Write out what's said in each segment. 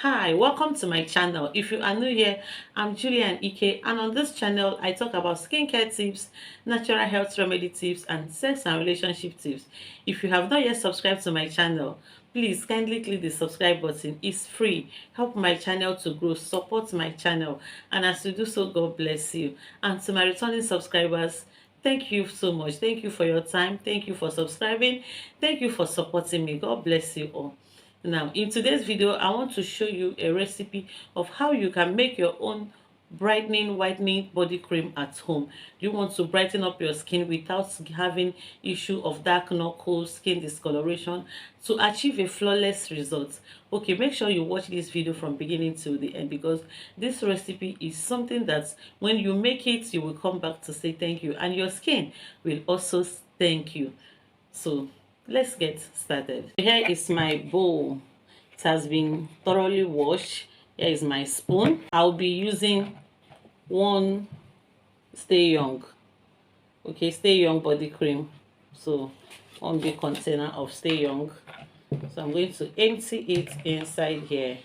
Hi, welcome to my channel. If you are new here, I'm Julian Ike, and on this channel I talk about skincare tips, natural health remedy tips, and sex and relationship tips. If you have not yet subscribed to my channel, please kindly click the subscribe button. It's free. Help my channel to grow, support my channel, and as you do so, God bless you. And to my returning subscribers, thank you so much. Thank you for your time. Thank you for subscribing. Thank you for supporting me. God bless you all. Now, in today's video, I want to show you a recipe of how you can make your own brightening whitening body cream at home. You want to brighten up your skin without having issue of dark knuckles, skin discoloration, to achieve a flawless result. Okay, make sure you watch this video from beginning to the end, because this recipe is something that when you make it, you will come back to say thank you, and your skin will also thank you. So let's get started. Here is my bowl. It has been thoroughly washed. Here is my spoon. I'll be using one Stay Young. Okay, Stay Young body cream. So one big container of Stay Young. So I'm going to empty it inside here.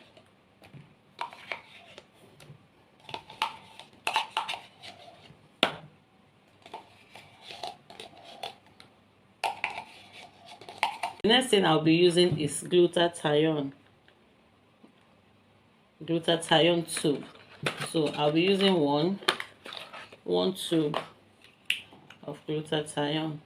The next thing I'll be using is glutathione tube. So I'll be using one tube of glutathione.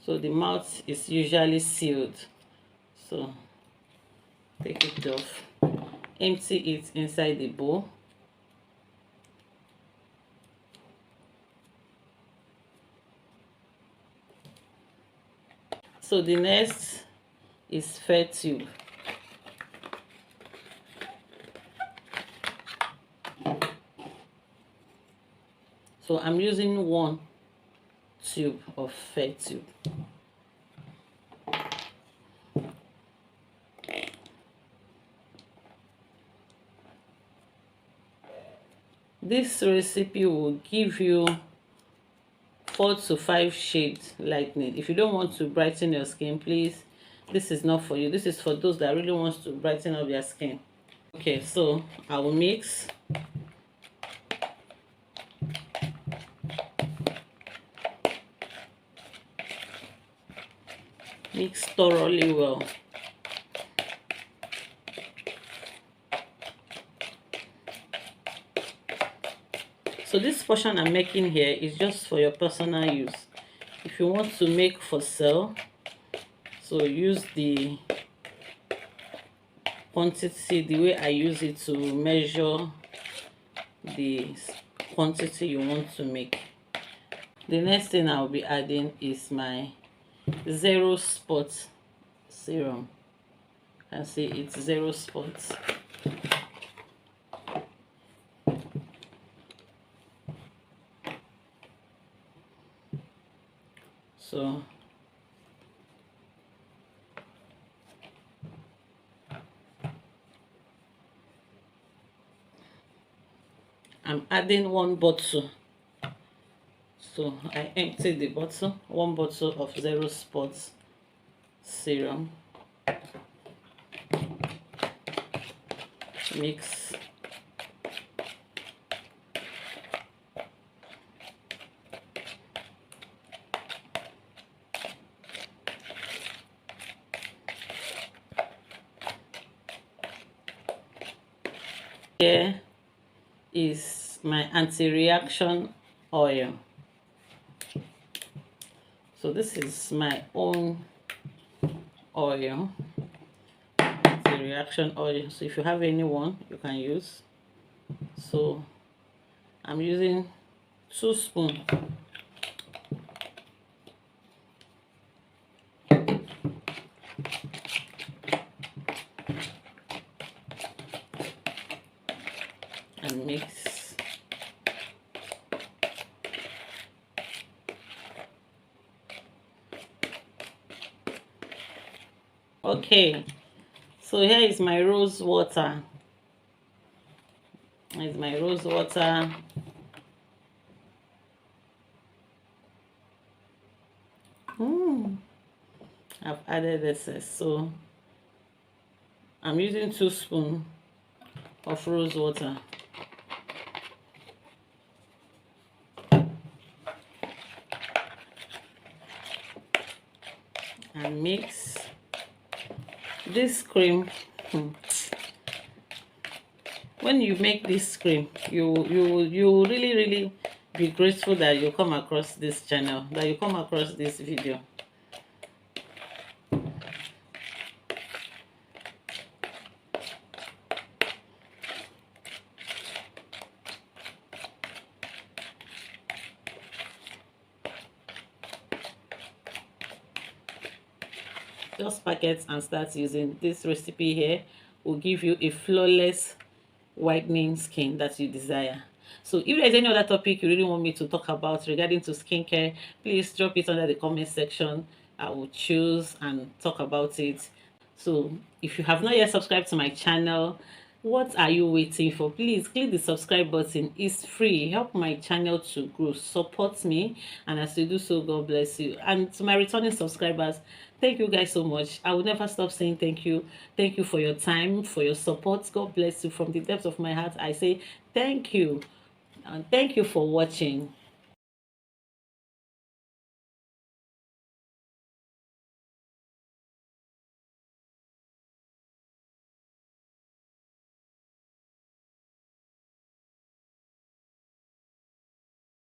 So the mouth is usually sealed, so take it off, empty it inside the bowl. So the next is fair tube. So I'm using one tube of fair tube. This recipe will give you 4 to 5 shades lightening. If you don't want to brighten your skin, please, this is not for you. This is for those that really wants to brighten up their skin. Okay, so I will mix. Mix thoroughly well. So this portion I'm making here is just for your personal use. If you want to make for sale, so use the quantity the way I use it to measure the quantity you want to make. The next thing I'll be adding is my zero spot serum. You can see it's zero spots. So I'm adding one bottle. So I empty the bottle, one bottle of zero spots serum. Mix. Here is my anti-reaction oil. So this is my own oil, anti-reaction oil. So if you have anyone, you can use. So I'm using 2 spoons. And mix. Okay, so here is my rose water. It's my rose water. Mm, I've added this, so I'm using 2 spoons of rose water and mix this cream. Hmm. When you make this cream, you really be grateful that you come across this channel, that you come across this video. Just packet and start using this recipe here. Will give you a flawless whitening skin that you desire. So if there's any other topic you really want me to talk about regarding to skincare, please drop it under the comment section. I will choose and talk about it. So if you have not yet subscribed to my channel, what are you waiting for? Please click the subscribe button. It's free. Help my channel to grow. Support me, and as you do so, God bless you. And to my returning subscribers, thank you guys so much. I will never stop saying thank you. Thank you for your time, for your support. God bless you. From the depths of my heart, I say thank you, and thank you for watching.